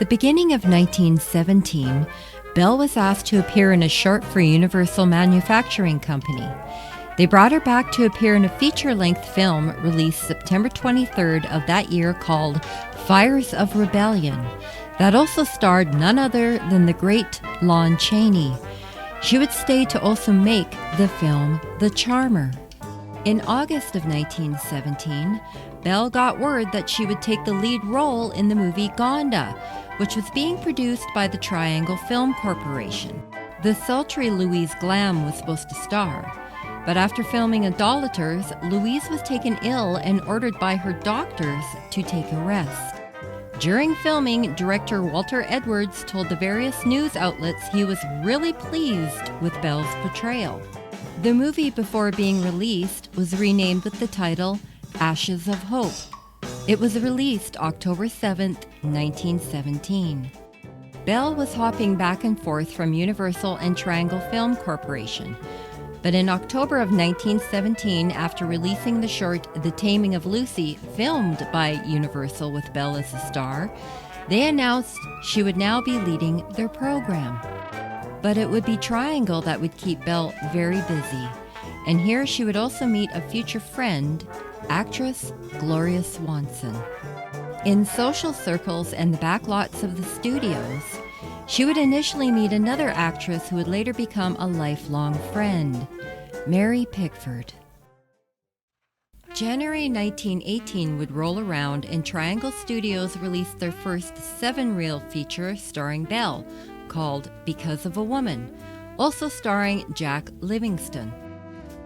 The beginning of 1917, Belle was asked to appear in a short for Universal Manufacturing Company. They brought her back to appear in a feature-length film released September 23rd of that year called Fires of Rebellion, that also starred none other than the great Lon Chaney. She would stay to also make the film The Charmer. In August of 1917, Belle got word that she would take the lead role in the movie Gonda, which was being produced by the Triangle Film Corporation. The sultry Louise Glam was supposed to star, but after filming Idolaters, Louise was taken ill and ordered by her doctors to take a rest. During filming, director Walter Edwards told the various news outlets he was really pleased with Belle's portrayal. The movie, before being released, was renamed with the title Ashes of Hope. It was released October 7, 1917. Belle was hopping back and forth from Universal and Triangle Film Corporation. But in October of 1917, after releasing the short The Taming of Lucy, filmed by Universal with Belle as the star, they announced she would now be leading their program. But it would be Triangle that would keep Belle very busy. And here she would also meet a future friend, actress Gloria Swanson. In social circles and the backlots of the studios, she would initially meet another actress who would later become a lifelong friend, Mary Pickford. January 1918 would roll around and Triangle Studios released their first 7-reel feature starring Belle, called Because of a Woman, also starring Jack Livingston.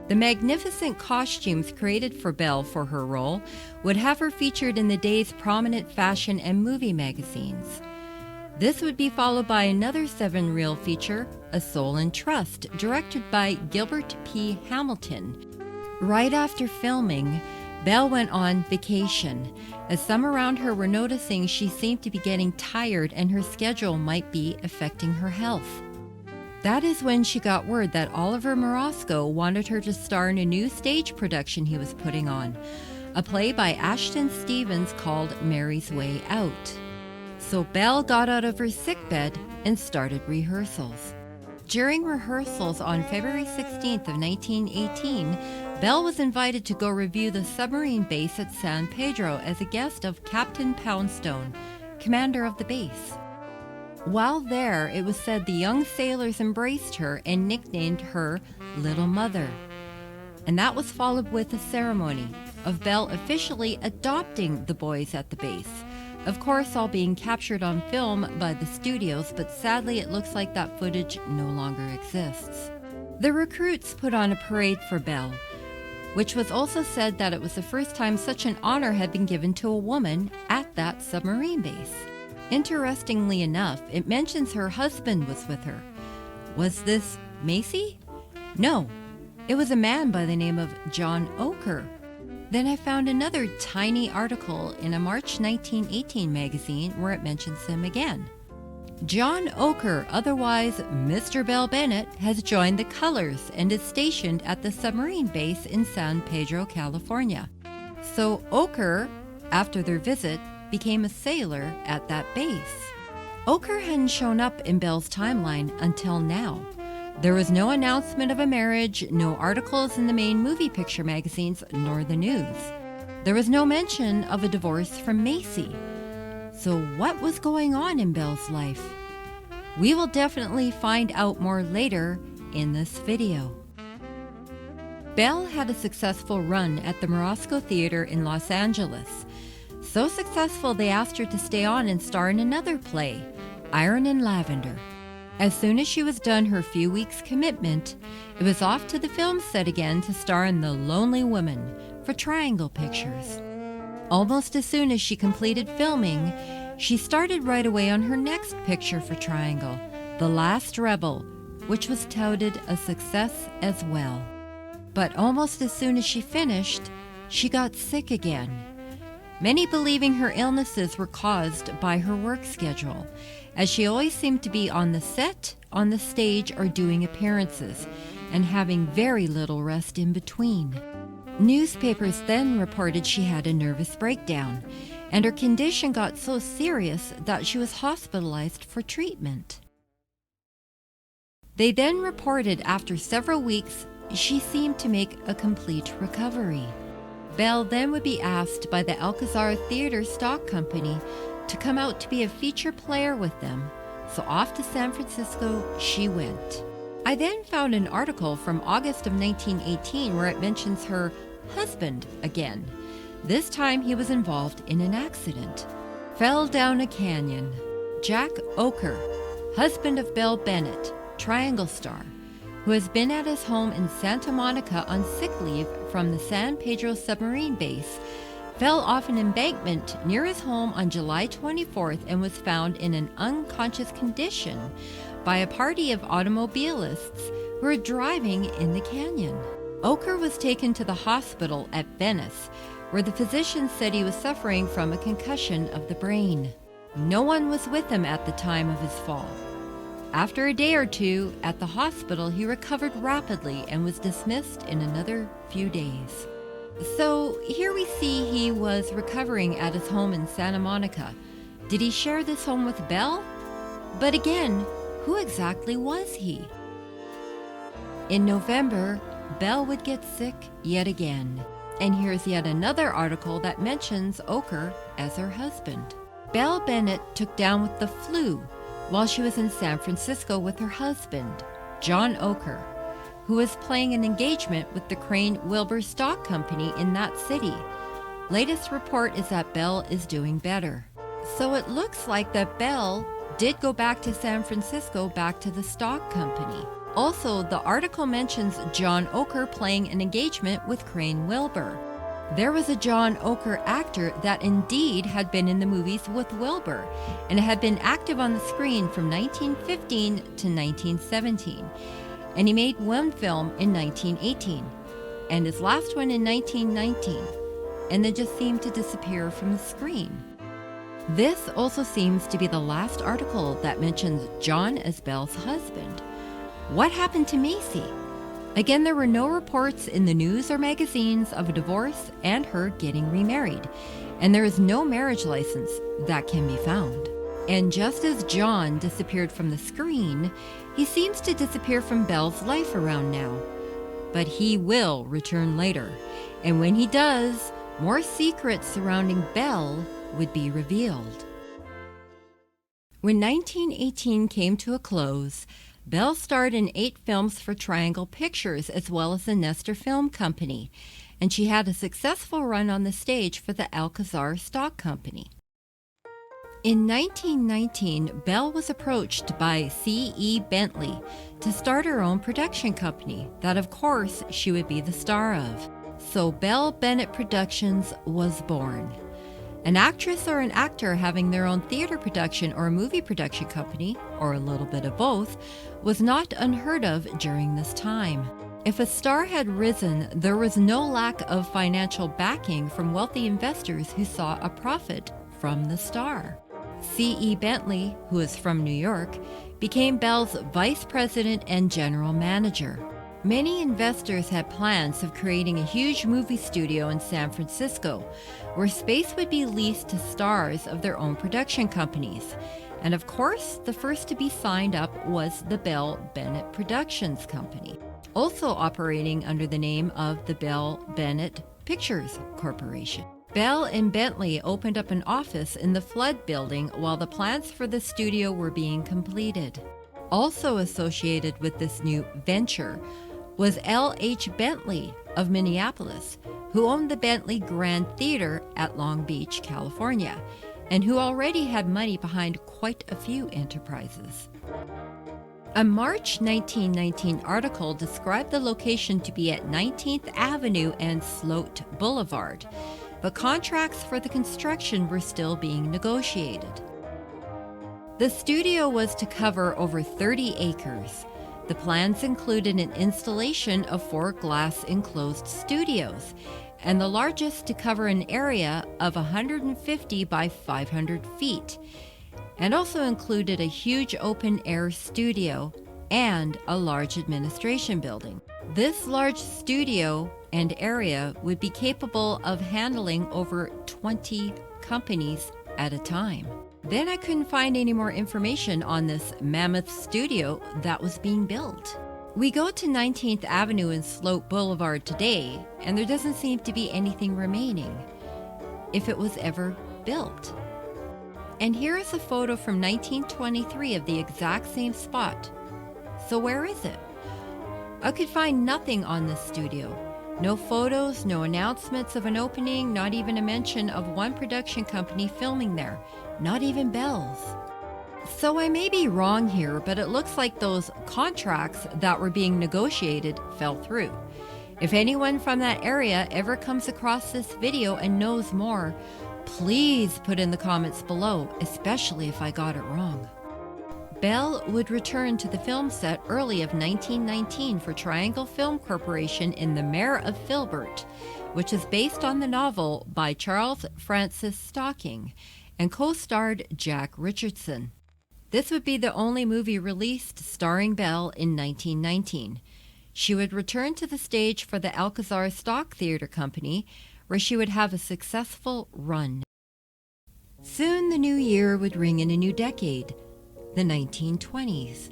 The magnificent costumes created for Belle for her role would have her featured in the day's prominent fashion and movie magazines. This would be followed by another 7-reel feature, A Soul in Trust, directed by Gilbert P. Hamilton. Right after filming, Belle went on vacation, as some around her were noticing she seemed to be getting tired and her schedule might be affecting her health. That is when she got word that Oliver Morosco wanted her to star in a new stage production he was putting on, a play by Ashton Stevens called Mary's Way Out. So Belle got out of her sickbed and started rehearsals. During rehearsals on February 16th of 1918, Belle was invited to go review the submarine base at San Pedro as a guest of Captain Poundstone, commander of the base. While there, it was said the young sailors embraced her and nicknamed her Little Mother. And that was followed with a ceremony of Belle officially adopting the boys at the base. Of course, all being captured on film by the studios, but sadly it looks like that footage no longer exists. The recruits put on a parade for Belle, which was also said that it was the first time such an honor had been given to a woman at that submarine base. Interestingly enough, it mentions her husband was with her. Was this Macy? No, it was a man by the name of John Oker. Then I found another tiny article in a March 1918 magazine where it mentions him again. John Oker, otherwise Mr. Belle Bennett, has joined the Colors and is stationed at the submarine base in San Pedro, California. So Oker, after their visit, became a sailor at that base. Oker hadn't shown up in Belle's timeline until now. There was no announcement of a marriage, no articles in the main movie picture magazines, nor the news. There was no mention of a divorce from Macy. So what was going on in Belle's life? We will definitely find out more later in this video. Belle had a successful run at the Morosco Theater in Los Angeles. So successful they asked her to stay on and star in another play, Iron and Lavender. As soon as she was done her few weeks' commitment, it was off to the film set again to star in The Lonely Woman for Triangle Pictures. Almost as soon as she completed filming, she started right away on her next picture for Triangle, The Last Rebel, which was touted a success as well. But almost as soon as she finished, she got sick again. Many believing her illnesses were caused by her work schedule, as she always seemed to be on the set, on the stage, or doing appearances, and having very little rest in between. Newspapers then reported she had a nervous breakdown, and her condition got so serious that she was hospitalized for treatment. They then reported after several weeks she seemed to make a complete recovery. Belle then would be asked by the Alcazar Theater stock company to come out to be a feature player with them, so off to San Francisco she went. I then found an article from August of 1918 where it mentions her husband again. This time he was involved in an accident. Fell down a canyon. Jack Oker, husband of Belle Bennett, Triangle star, who has been at his home in Santa Monica on sick leave from the San Pedro submarine base, fell off an embankment near his home on July 24th and was found in an unconscious condition by a party of automobilists who were driving in the canyon. Oker was taken to the hospital at Venice, where the physicians said he was suffering from a concussion of the brain. No one was with him at the time of his fall. After a day or two at the hospital, he recovered rapidly and was dismissed in another few days. So here we see he was recovering at his home in Santa Monica. Did he share this home with Belle? But again, who exactly was he? In November, Belle would get sick yet again. And here's yet another article that mentions Oker as her husband. Belle Bennett took down with the flu while she was in San Francisco with her husband, John Oker, who was playing an engagement with the Crane Wilbur Stock Company in that city. Latest report is that Belle is doing better. So it looks like that Belle did go back to San Francisco, back to the stock company. Also, the article mentions John Oker playing an engagement with Crane Wilbur. There was a John Oker actor that indeed had been in the movies with Wilbur and had been active on the screen from 1915 to 1917. And he made one film in 1918 and his last one in 1919, and then just seemed to disappear from the screen. This also seems to be the last article that mentions John as Belle's husband. What happened to Macy? Again, there were no reports in the news or magazines of a divorce and her getting remarried, and there is no marriage license that can be found. And just as John disappeared from the screen, he seems to disappear from Belle's life around now. But he will return later, and when he does, more secrets surrounding Belle would be revealed. When 1918 came to a close, Belle starred in 8 films for Triangle Pictures as well as the Nestor Film Company, and she had a successful run on the stage for the Alcazar Stock Company. In 1919, Belle was approached by C.E. Bentley to start her own production company that, of course, she would be the star of. So Belle Bennett Productions was born. An actress or an actor having their own theater production or movie production company, or a little bit of both, was not unheard of during this time. If a star had risen, there was no lack of financial backing from wealthy investors who saw a profit from the star. C.E. Bentley, who is from New York, became Belle's vice president and general manager. Many investors had plans of creating a huge movie studio in San Francisco, where space would be leased to stars of their own production companies. And of course, the first to be signed up was the Belle Bennett Productions Company, also operating under the name of the Belle Bennett Pictures Corporation. Belle and Bentley opened up an office in the Flood Building while the plans for the studio were being completed. Also associated with this new venture was L.H. Bentley of Minneapolis, who owned the Bentley Grand Theater at Long Beach, California, and who already had money behind quite a few enterprises. A March 1919 article described the location to be at 19th Avenue and Sloat Boulevard, but contracts for the construction were still being negotiated. The studio was to cover over 30 acres. The plans included an installation of 4 glass enclosed studios, and the largest to cover an area of 150 by 500 feet, and also included a huge open-air studio and a large administration building. This large studio and area would be capable of handling over 20 companies at a time. Then I couldn't find any more information on this mammoth studio that was being built. We go to 19th Avenue and Sloat Boulevard today, and there doesn't seem to be anything remaining, if it was ever built. And here is a photo from 1923 of the exact same spot. So where is it? I could find nothing on this studio. No photos, no announcements of an opening, not even a mention of one production company filming there, not even Belle's. So I may be wrong here, but it looks like those contracts that were being negotiated fell through. If anyone from that area ever comes across this video and knows more, please put in the comments below, especially if I got it wrong. Belle would return to the film set early of 1919 for Triangle Film Corporation in The Mayor of Filbert, which is based on the novel by Charles Francis Stocking and co-starred Jack Richardson. This would be the only movie released starring Belle in 1919. She would return to the stage for the Alcazar Stock Theatre Company, where she would have a successful run. Soon the new year would ring in a new decade, the 1920s.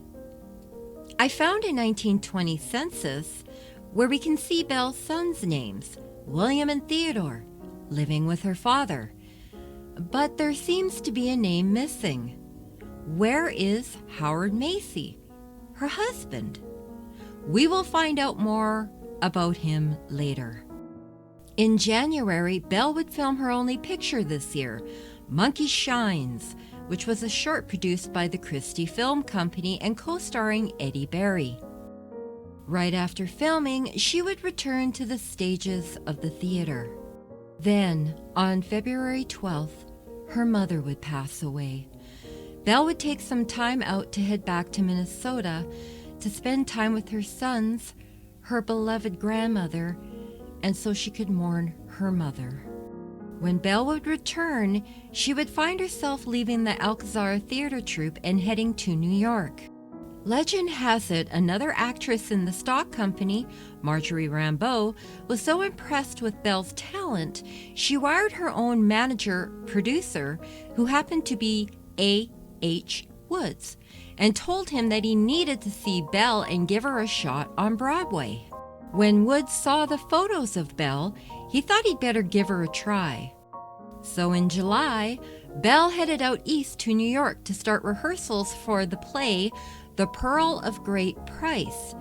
I found a 1920 census where we can see Belle's sons' names, William and Theodore, living with her father. But there seems to be a name missing. Where is Howard Macy, her husband? We will find out more about him later. In January, Belle would film her only picture this year, Monkey Shines, which was a short produced by the Christie Film Company and co-starring Eddie Barry. Right after filming, she would return to the stages of the theater. Then, on February 12th, her mother would pass away. Belle would take some time out to head back to Minnesota to spend time with her sons, her beloved grandmother, and so she could mourn her mother. When Belle would return, she would find herself leaving the Alcazar Theatre Troupe and heading to New York. Legend has it another actress in the stock company, Marjorie Rambeau, was so impressed with Belle's talent, she wired her own manager-producer, who happened to be A.H. Woods, and told him that he needed to see Belle and give her a shot on Broadway. When Woods saw the photos of Belle, he thought he'd better give her a try. So in July, Belle headed out east to New York to start rehearsals for the play The Pearl of Great Price.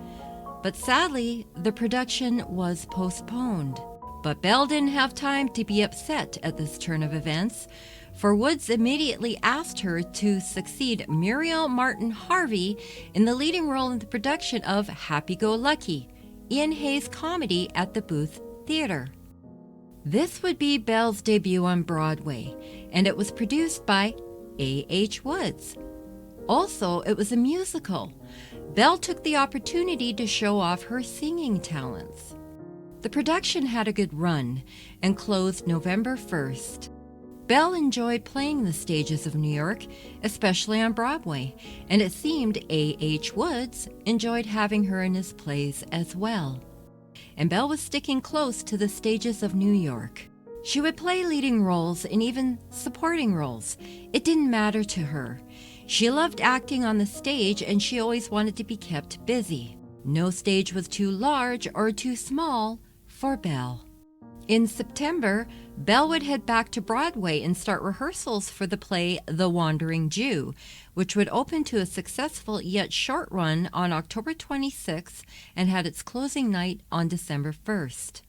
But sadly, the production was postponed. But Belle didn't have time to be upset at this turn of events, for Woods immediately asked her to succeed Muriel Martin Harvey in the leading role in the production of Happy-Go-Lucky, Ian Hayes' comedy at the Booth Theatre. This would be Belle's debut on Broadway, and it was produced by A.H. Woods. Also, it was a musical. Belle took the opportunity to show off her singing talents. The production had a good run and closed November 1st. Belle enjoyed playing the stages of New York, especially on Broadway, and it seemed A.H. Woods enjoyed having her in his plays as well. And Belle was sticking close to the stages of New York. She would play leading roles and even supporting roles. It didn't matter to her. She loved acting on the stage, and she always wanted to be kept busy. No stage was too large or too small for Belle. In September, Belle would head back to Broadway and start rehearsals for the play The Wandering Jew, which would open to a successful yet short run on October 26th and had its closing night on December 1st.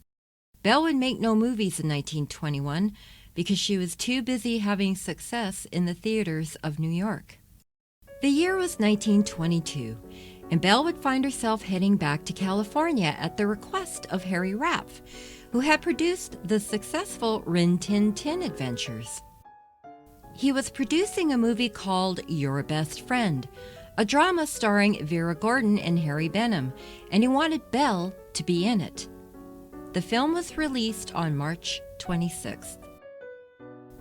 Belle would make no movies in 1921 because she was too busy having success in the theaters of New York. The year was 1922, and Belle would find herself heading back to California at the request of Harry Rapf, who had produced the successful Rin Tin Tin Adventures. He was producing a movie called Your Best Friend, a drama starring Vera Gordon and Harry Benham, and he wanted Belle to be in it. The film was released on March 26th.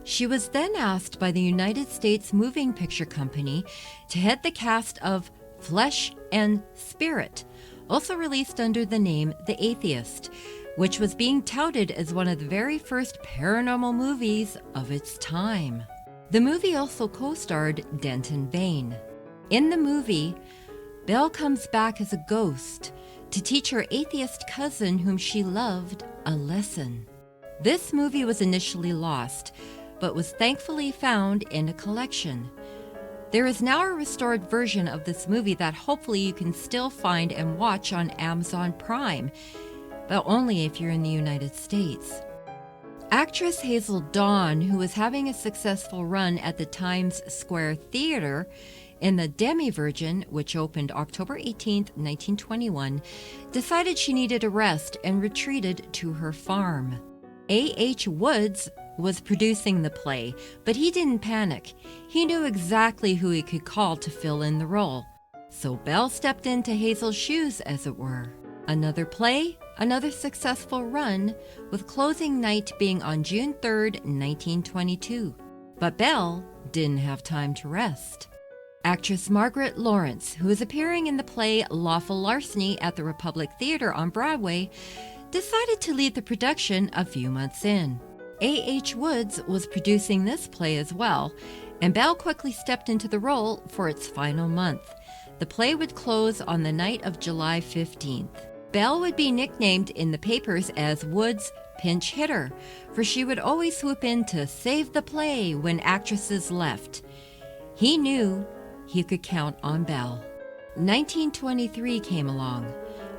She was then asked by the United States Moving Picture Company to head the cast of Flesh and Spirit, also released under the name The Atheist, which was being touted as one of the very first paranormal movies of its time. The movie also co-starred Denton Vane. In the movie, Belle comes back as a ghost to teach her atheist cousin whom she loved a lesson. This movie was initially lost, but was thankfully found in a collection. There is now a restored version of this movie that hopefully you can still find and watch on Amazon Prime, but only if you're in the United States. Actress Hazel Dawn, who was having a successful run at the Times Square Theater in the Demi-Virgin, which opened October 18, 1921, decided she needed a rest and retreated to her farm. A.H. Woods was producing the play, but he didn't panic. He knew exactly who he could call to fill in the role. So Belle stepped into Hazel's shoes, as it were. Another play, another successful run, with closing night being on June 3, 1922. But Belle didn't have time to rest. Actress Margaret Lawrence, who is appearing in the play Lawful Larceny at the Republic Theater on Broadway, decided to lead the production a few months in. A.H. Woods was producing this play as well, and Belle quickly stepped into the role for its final month. The play would close on the night of July 15th. Belle would be nicknamed in the papers as Woods' pinch hitter, for she would always swoop in to save the play when actresses left. He knew he could count on Belle. 1923 came along.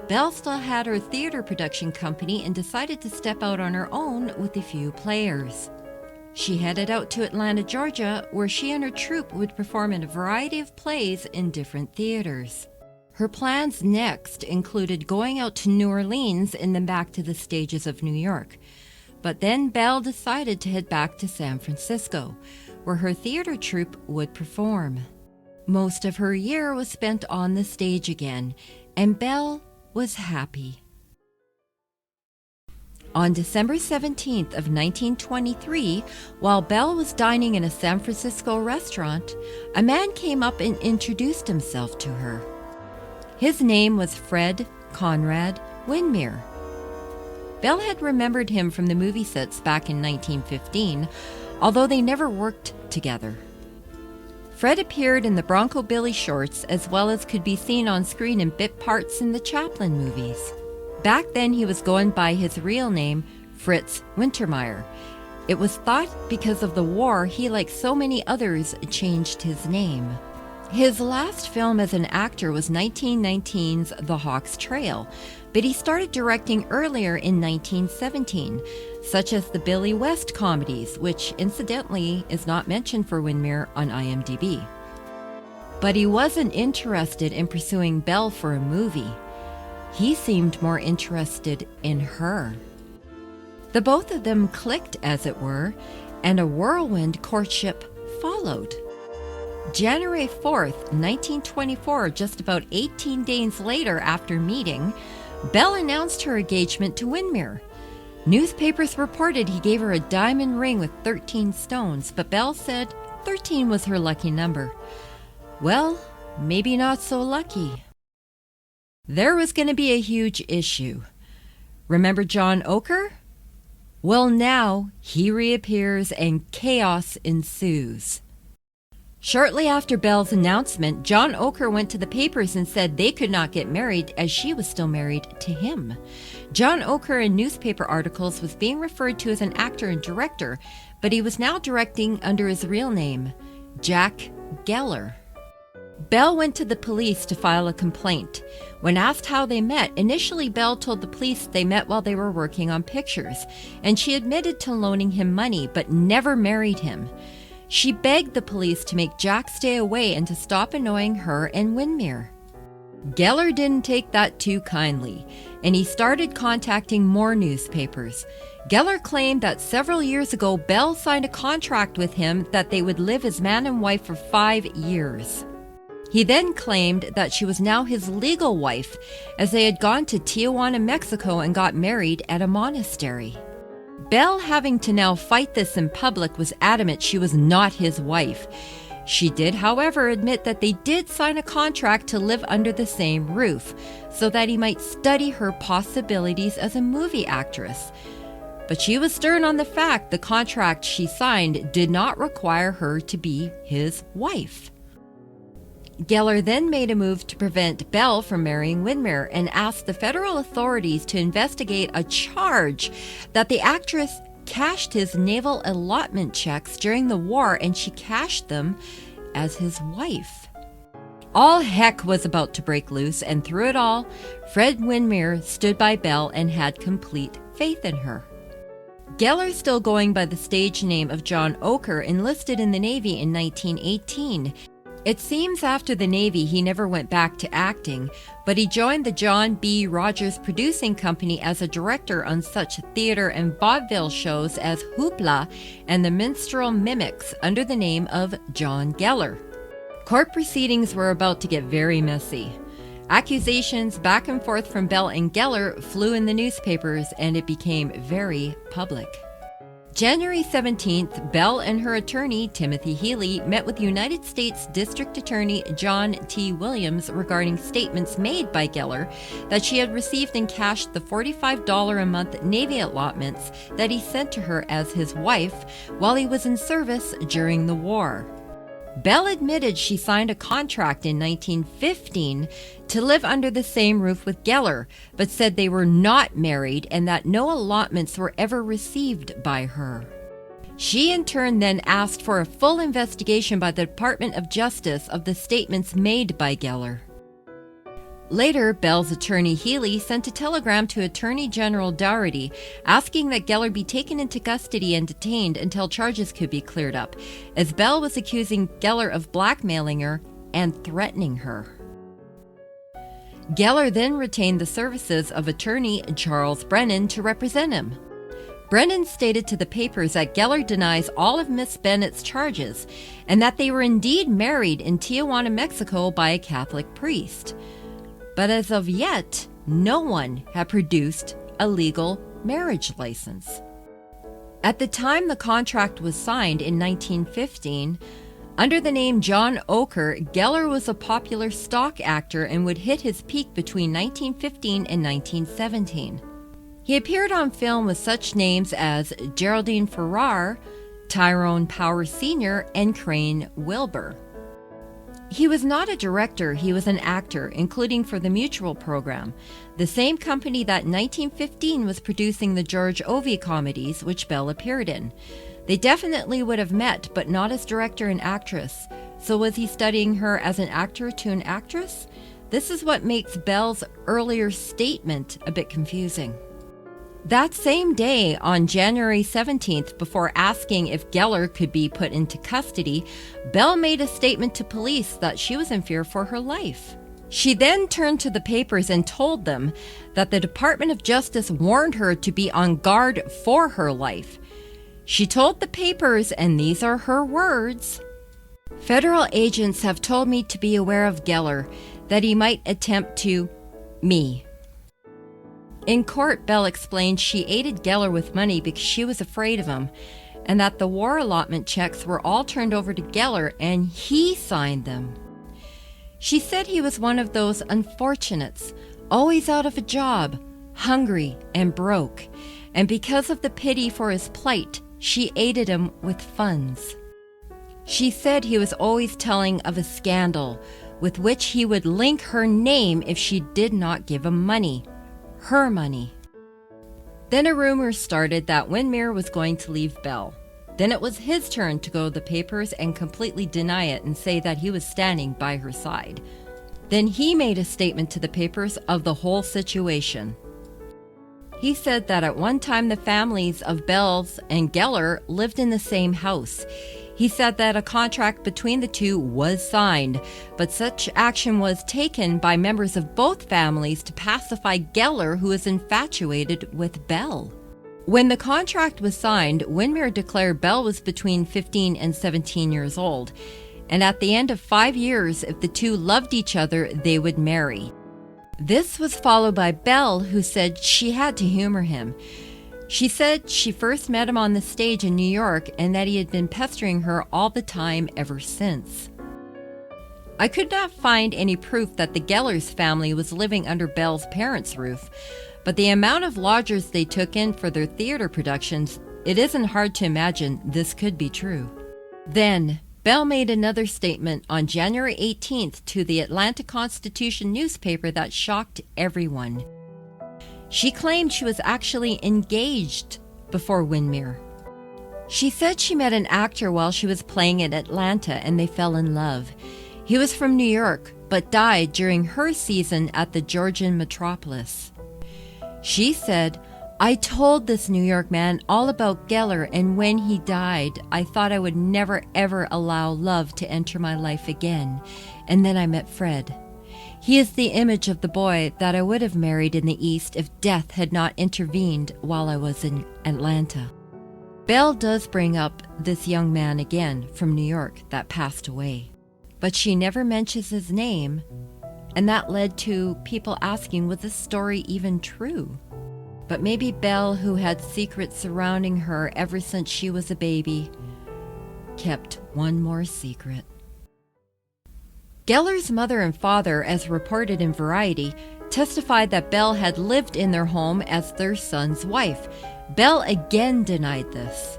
Belle still had her theater production company and decided to step out on her own with a few players. She headed out to Atlanta, Georgia, where she and her troupe would perform in a variety of plays in different theaters. Her plans next included going out to New Orleans and then back to the stages of New York. But then Belle decided to head back to San Francisco, where her theater troupe would perform. Most of her year was spent on the stage again, and Belle was happy. On December 17th of 1923, while Belle was dining in a San Francisco restaurant, a man came up and introduced himself to her. His name was Fred Conrad Windir. Belle had remembered him from the movie sets back in 1915, although they never worked together. Fred appeared in the Bronco Billy shorts as well as could be seen on screen in bit parts in the Chaplin movies. Back then he was going by his real name, Fritz Wintermeyer. It was thought because of the war he, like so many others, changed his name. His last film as an actor was 1919's The Hawk's Trail, but he started directing earlier in 1917, such as the Billy West comedies, which incidentally is not mentioned for Windir on IMDb. But he wasn't interested in pursuing Belle for a movie. He seemed more interested in her. The both of them clicked, as it were, and a whirlwind courtship followed. January 4th, 1924, just about 18 days later after meeting, Belle announced her engagement to Windir. Newspapers reported he gave her a diamond ring with 13 stones, but Belle said 13 was her lucky number. Well, maybe not so lucky. There was going to be a huge issue. Remember John Oker? Well, now he reappears and chaos ensues. Shortly after Belle's announcement, John Oker went to the papers and said they could not get married as she was still married to him. John Oker in newspaper articles was being referred to as an actor and director, but he was now directing under his real name, Jack Geller. Belle went to the police to file a complaint. When asked how they met, initially Belle told the police they met while they were working on pictures, and she admitted to loaning him money but never married him. She begged the police to make Jack stay away and to stop annoying her and Windir. Geller didn't take that too kindly, and he started contacting more newspapers. Geller claimed that several years ago Belle signed a contract with him that they would live as man and wife for 5 years. He then claimed that she was now his legal wife, as they had gone to Tijuana, Mexico and got married at a monastery. Belle, having to now fight this in public, was adamant she was not his wife. She did, however, admit that they did sign a contract to live under the same roof so that he might study her possibilities as a movie actress. But she was stern on the fact the contract she signed did not require her to be his wife. Geller then made a move to prevent Belle from marrying Windir and asked the federal authorities to investigate a charge that the actress cashed his naval allotment checks during the war, and she cashed them as his wife. All heck was about to break loose, and through it all, Fred Windir stood by Belle and had complete faith in her. Geller, still going by the stage name of John Oker, enlisted in the Navy in 1918. It seems after the Navy he never went back to acting, but he joined the John B. Rogers Producing Company as a director on such theater and vaudeville shows as Hoopla and The Minstrel Mimics under the name of John Geller. Court proceedings were about to get very messy. Accusations back and forth from Belle and Geller flew in the newspapers, and it became very public. January 17th, Belle and her attorney, Timothy Healy, met with United States District Attorney John T. Williams regarding statements made by Geller that she had received and cashed the $45 a month Navy allotments that he sent to her as his wife while he was in service during the war. Belle admitted she signed a contract in 1915 to live under the same roof with Geller, but said they were not married and that no allotments were ever received by her. She in turn then asked for a full investigation by the Department of Justice of the statements made by Geller. Later, Belle's attorney Healy sent a telegram to Attorney General Dougherty asking that Geller be taken into custody and detained until charges could be cleared up, as Belle was accusing Geller of blackmailing her and threatening her. Geller then retained the services of attorney Charles Brennan to represent him. Brennan stated to the papers that Geller denies all of Miss Bennett's charges and that they were indeed married in Tijuana, Mexico by a Catholic priest. But as of yet, no one had produced a legal marriage license. At the time the contract was signed in 1915, under the name John Oker, Geller was a popular stock actor and would hit his peak between 1915 and 1917. He appeared on film with such names as Geraldine Farrar, Tyrone Power Sr., and Crane Wilbur. He was not a director, he was an actor, including for the Mutual program, the same company that in 1915 was producing the George Ovie comedies, which Belle appeared in. They definitely would have met, but not as director and actress. So was he studying her as an actor to an actress? This is what makes Belle's earlier statement a bit confusing. That same day, on January 17th, before asking if Geller could be put into custody, Belle made a statement to police that she was in fear for her life. She then turned to the papers and told them that the Department of Justice warned her to be on guard for her life. She told the papers, and these are her words, "Federal agents have told me to be aware of Geller, that he might attempt to me." In court, Belle explained she aided Geller with money because she was afraid of him, and that the war allotment checks were all turned over to Geller and he signed them. She said he was one of those unfortunates, always out of a job, hungry and broke, and because of the pity for his plight, she aided him with funds. She said he was always telling of a scandal with which he would link her name if she did not give him money. Her money. Then a rumor started that Windir was going to leave Belle. Then it was his turn to go to the papers and completely deny it and say that he was standing by her side. Then he made a statement to the papers of the whole situation. He said that at one time the families of Belle's and Geller lived in the same house. He said that a contract between the two was signed, but such action was taken by members of both families to pacify Geller, who is infatuated with Belle. When the contract was signed, Windir declared Belle was between 15 and 17 years old, and at the end of 5 years, if the two loved each other, they would marry. This was followed by Belle, who said she had to humor him. She said she first met him on the stage in New York and that he had been pestering her all the time ever since. I could not find any proof that the Gellers family was living under Belle's parents' roof, but the amount of lodgers they took in for their theater productions, it isn't hard to imagine this could be true. Then, Belle made another statement on January 18th to the Atlanta Constitution newspaper that shocked everyone. She claimed she was actually engaged before Windir. She said she met an actor while she was playing in Atlanta and they fell in love. He was from New York, but died during her season at the Georgian metropolis. She said, "I told this New York man all about Geller, and when he died, I thought I would never ever allow love to enter my life again. And then I met Fred. He is the image of the boy that I would have married in the East if death had not intervened while I was in Atlanta." Belle does bring up this young man again from New York that passed away, but she never mentions his name, and that led to people asking, was this story even true? But maybe Belle, who had secrets surrounding her ever since she was a baby, kept one more secret. Geller's mother and father, as reported in Variety, testified that Belle had lived in their home as their son's wife. Belle again denied this.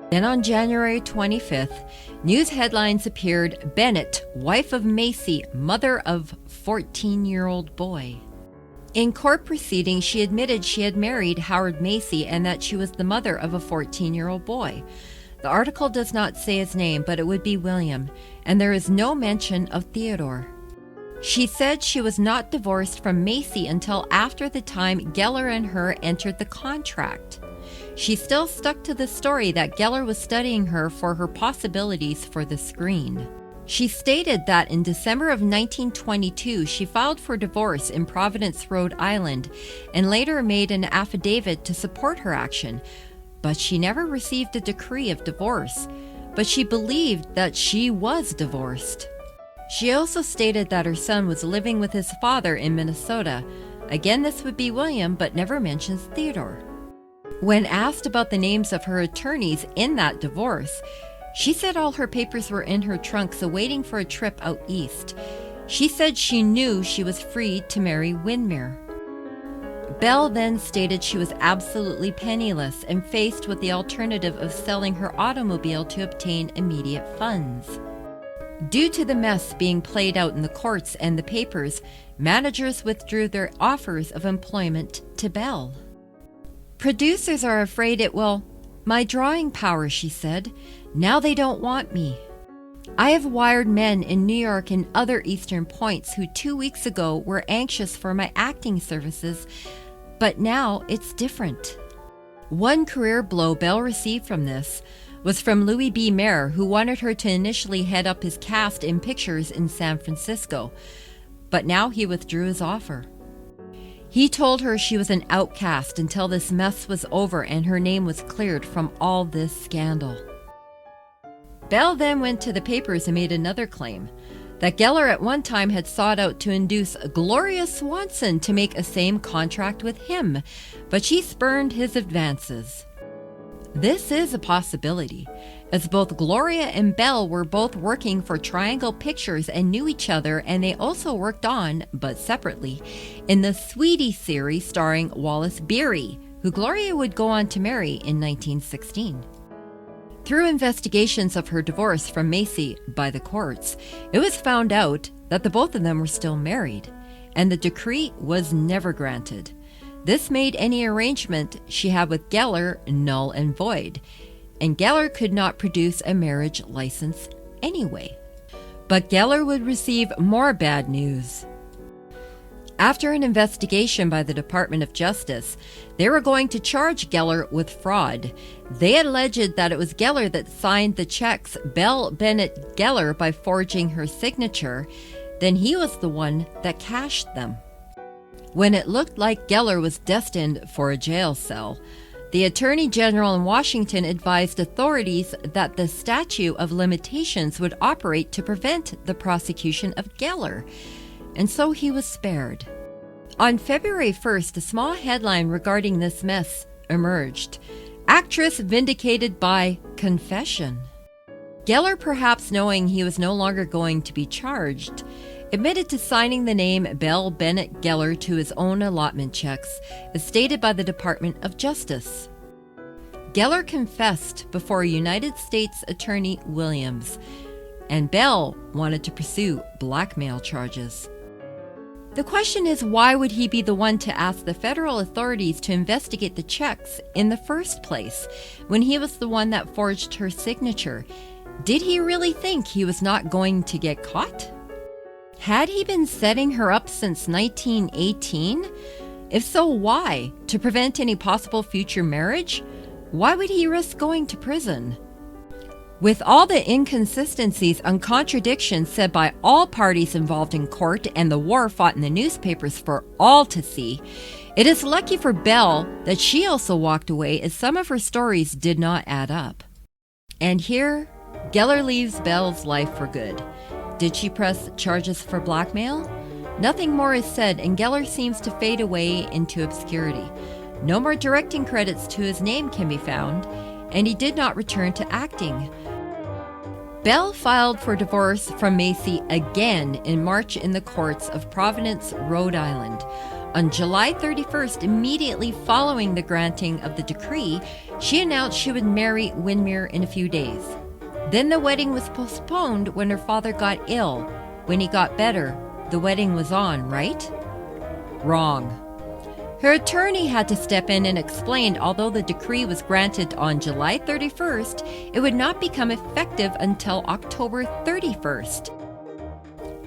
Then on January 25th, news headlines appeared, "Bennett, wife of Macy, mother of 14-year-old boy." In court proceedings, she admitted she had married Howard Macy and that she was the mother of a 14-year-old boy. The article does not say his name, but it would be William, and there is no mention of Theodore. She said she was not divorced from Macy until after the time Geller and her entered the contract. She still stuck to the story that Geller was studying her for her possibilities for the screen. She stated that in December of 1922, she filed for divorce in Providence, Rhode Island, and later made an affidavit to support her action, but she never received a decree of divorce, but she believed that she was divorced. She also stated that her son was living with his father in Minnesota. Again, this would be William, but never mentions Theodore. When asked about the names of her attorneys in that divorce, she said all her papers were in her trunks awaiting for a trip out east. She said she knew she was free to marry Windir. Belle then stated she was absolutely penniless and faced with the alternative of selling her automobile to obtain immediate funds. Due to the mess being played out in the courts and the papers, managers withdrew their offers of employment to Belle. "Producers are afraid it will my drawing power," she said. "Now they don't want me. I have wired men in New York and other eastern points who 2 weeks ago were anxious for my acting services, but now it's different." One career blow Belle received from this was from Louis B. Mayer, who wanted her to initially head up his cast in pictures in San Francisco, but now he withdrew his offer. He told her she was an outcast until this mess was over and her name was cleared from all this scandal. Belle then went to the papers and made another claim, that Geller at one time had sought out to induce Gloria Swanson to make a same contract with him, but she spurned his advances. This is a possibility, as both Gloria and Belle were both working for Triangle Pictures and knew each other, and they also worked on, but separately, in the Sweetie series starring Wallace Beery, who Gloria would go on to marry in 1916. Through investigations of her divorce from Macy by the courts, it was found out that the both of them were still married, and the decree was never granted. This made any arrangement she had with Geller null and void, and Geller could not produce a marriage license anyway. But Geller would receive more bad news. After an investigation by the Department of Justice, they were going to charge Geller with fraud. They alleged that it was Geller that signed the checks Belle Bennett Geller by forging her signature, then he was the one that cashed them. When it looked like Geller was destined for a jail cell, the Attorney General in Washington advised authorities that the statute of limitations would operate to prevent the prosecution of Geller, and so he was spared. On February 1st, a small headline regarding this mess emerged. Actress vindicated by confession. Geller, perhaps knowing he was no longer going to be charged, admitted to signing the name Belle Bennett Geller to his own allotment checks, as stated by the Department of Justice. Geller confessed before United States Attorney Williams, and Belle wanted to pursue blackmail charges. The question is, why would he be the one to ask the federal authorities to investigate the checks in the first place, when he was the one that forged her signature? Did he really think he was not going to get caught? Had he been setting her up since 1918? If so, why? To prevent any possible future marriage? Why would he risk going to prison? With all the inconsistencies and contradictions said by all parties involved in court and the war fought in the newspapers for all to see, it is lucky for Belle that she also walked away, as some of her stories did not add up. And here, Geller leaves Belle's life for good. Did she press charges for blackmail? Nothing more is said, and Geller seems to fade away into obscurity. No more directing credits to his name can be found, and he did not return to acting. Belle filed for divorce from Macy again in March in the courts of Providence, Rhode Island. On July 31st, immediately following the granting of the decree, she announced she would marry Windir in a few days. Then the wedding was postponed when her father got ill. When he got better, the wedding was on, right? Wrong. Her attorney had to step in and explain, although the decree was granted on July 31st, it would not become effective until October 31st.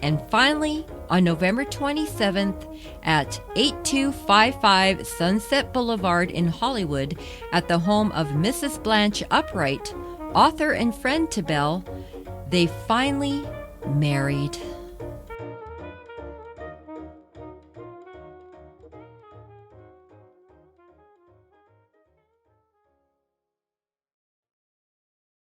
And finally, on November 27th at 8255 Sunset Boulevard in Hollywood, at the home of Mrs. Blanche Upright, author and friend to Belle, they finally married.